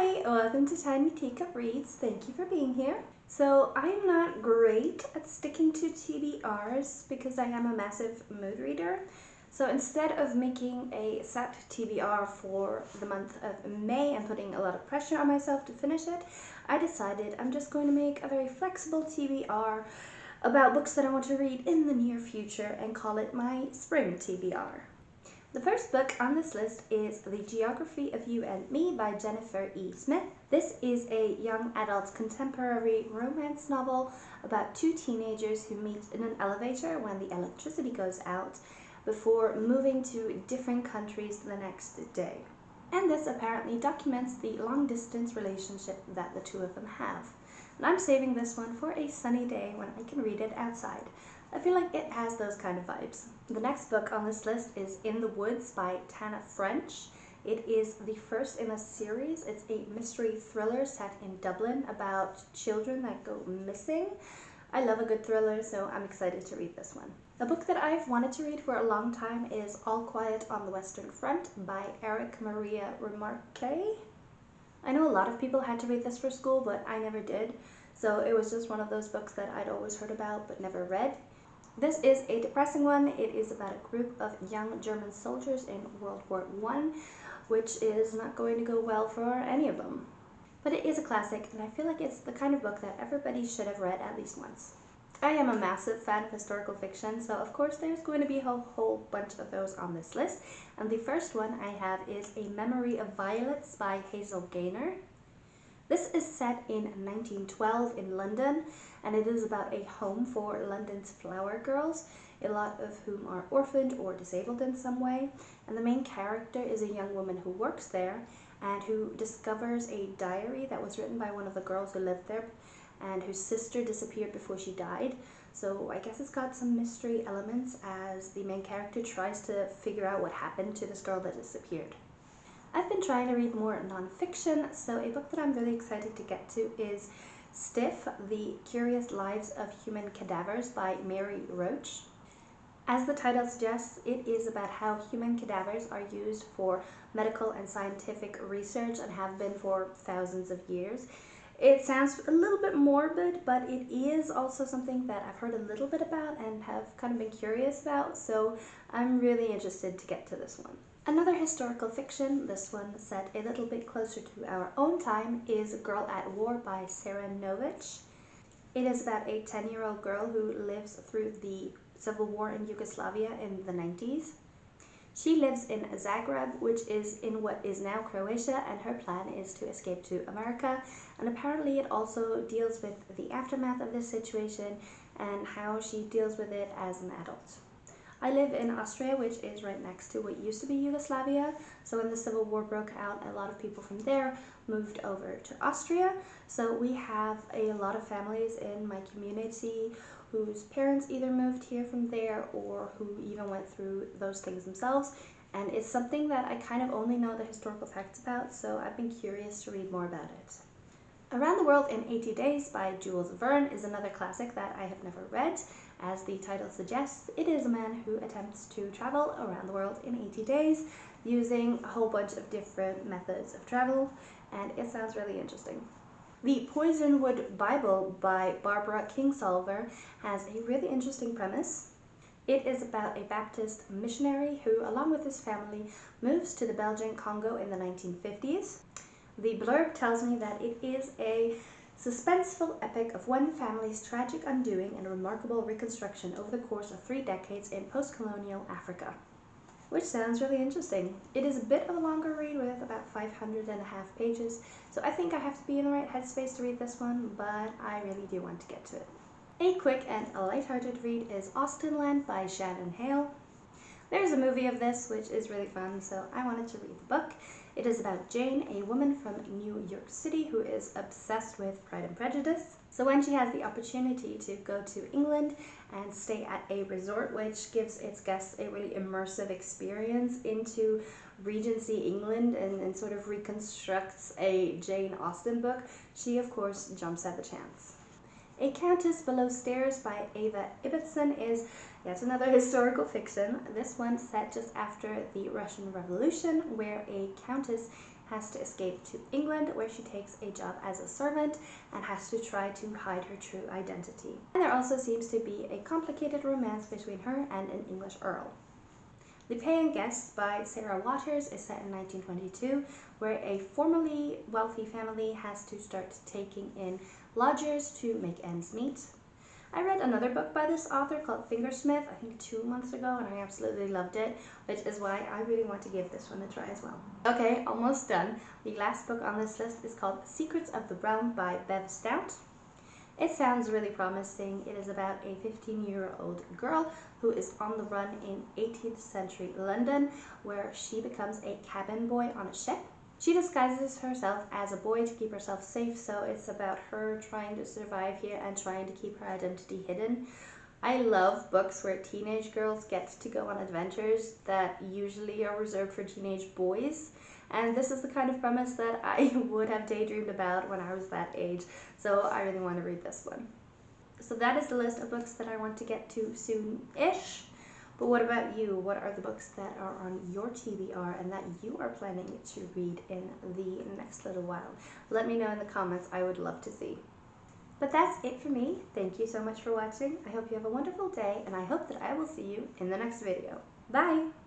Hi, welcome to Tiny Teacup Reads. Thank you for being here. So I'm not great at sticking to TBRs because I am a massive mood reader. So instead of making a set TBR for the month of May and putting a lot of pressure on myself to finish it, I decided I'm just going to make a very flexible TBR about books that I want to read in the near future and call it my Spring TBR. The first book on this list is The Geography of You and Me by Jennifer E. Smith. This is a young adult contemporary romance novel about two teenagers who meet in an elevator when the electricity goes out before moving to different countries the next day. And this apparently documents the long-distance relationship that the two of them have. And I'm saving this one for a sunny day when I can read it outside. I feel like it has those kind of vibes. The next book on this list is In the Woods by Tana French. It is the first in a series. It's a mystery thriller set in Dublin about children that go missing. I love a good thriller, so I'm excited to read this one. A book that I've wanted to read for a long time is All Quiet on the Western Front by Eric Maria Remarque. I know a lot of people had to read this for school, but I never did. So it was just one of those books that I'd always heard about but never read. This is a depressing one. It is about a group of young German soldiers in World War I, which is not going to go well for any of them. But it is a classic, and I feel like it's the kind of book that everybody should have read at least once. I am a massive fan of historical fiction, so of course there's going to be a whole bunch of those on this list. And the first one I have is A Memory of Violets by Hazel Gaynor. This is set in 1912 in London, and it is about a home for London's flower girls, a lot of whom are orphaned or disabled in some way. And the main character is a young woman who works there and who discovers a diary that was written by one of the girls who lived there and whose sister disappeared before she died. So I guess it's got some mystery elements as the main character tries to figure out what happened to this girl that disappeared. I've been trying to read more nonfiction, so a book that I'm really excited to get to is Stiff, The Curious Lives of Human Cadavers by Mary Roach. As the title suggests, it is about how human cadavers are used for medical and scientific research and have been for thousands of years. It sounds a little bit morbid, but it is also something that I've heard a little bit about and have kind of been curious about, so I'm really interested to get to this one. Another historical fiction, this one set a little bit closer to our own time, is Girl at War by Sarah Novich. It is about a 10-year-old girl who lives through the civil war in Yugoslavia in the 90s. She lives in Zagreb, which is in what is now Croatia, and her plan is to escape to America. And apparently it also deals with the aftermath of this situation and how she deals with it as an adult. I live in Austria, which is right next to what used to be Yugoslavia. So when the Civil War broke out, a lot of people from there moved over to Austria. So we have a lot of families in my community whose parents either moved here from there or who even went through those things themselves. And it's something that I kind of only know the historical facts about, so I've been curious to read more about it. Around the World in 80 Days by Jules Verne is another classic that I have never read. As the title suggests, it is a man who attempts to travel around the world in 80 days using a whole bunch of different methods of travel, and it sounds really interesting. The Poisonwood Bible by Barbara Kingsolver has a really interesting premise. It is about a Baptist missionary who, along with his family, moves to the Belgian Congo in the 1950s. The blurb tells me that it is a suspenseful epic of one family's tragic undoing and remarkable reconstruction over the course of 3 decades in post-colonial Africa, which sounds really interesting. It is a bit of a longer read with about 500.5 pages, so I think I have to be in the right headspace to read this one, but I really do want to get to it. A quick and a lighthearted read is Austenland by Shannon Hale. There's a movie of this, which is really fun, so I wanted to read the book. It is about Jane, a woman from New York City who is obsessed with Pride and Prejudice. So when she has the opportunity to go to England and stay at a resort which gives its guests a really immersive experience into Regency England and sort of reconstructs a Jane Austen book, she of course jumps at the chance. A Countess Below Stairs by Ava Ibbotson is yet another historical fiction, this one set just after the Russian Revolution, where a countess has to escape to England, where she takes a job as a servant and has to try to hide her true identity. And there also seems to be a complicated romance between her and an English earl. The Paying Guest by Sarah Waters is set in 1922, where a formerly wealthy family has to start taking in lodgers to make ends meet. I read another book by this author called Fingersmith, I think 2 months ago, and I absolutely loved it, which is why I really want to give this one a try as well. Okay, almost done. The last book on this list is called Secrets of the Realm by Bev Stout. It sounds really promising. It is about a 15-year-old girl who is on the run in 18th century London, where she becomes a cabin boy on a ship. She disguises herself as a boy to keep herself safe, so it's about her trying to survive here and trying to keep her identity hidden. I love books where teenage girls get to go on adventures that usually are reserved for teenage boys. And this is the kind of premise that I would have daydreamed about when I was that age, so I really want to read this one. So that is the list of books that I want to get to soon-ish. But what about you? What are the books that are on your TBR and that you are planning to read in the next little while? Let me know in the comments. I would love to see. But that's it for me. Thank you so much for watching. I hope you have a wonderful day, and I hope that I will see you in the next video. Bye!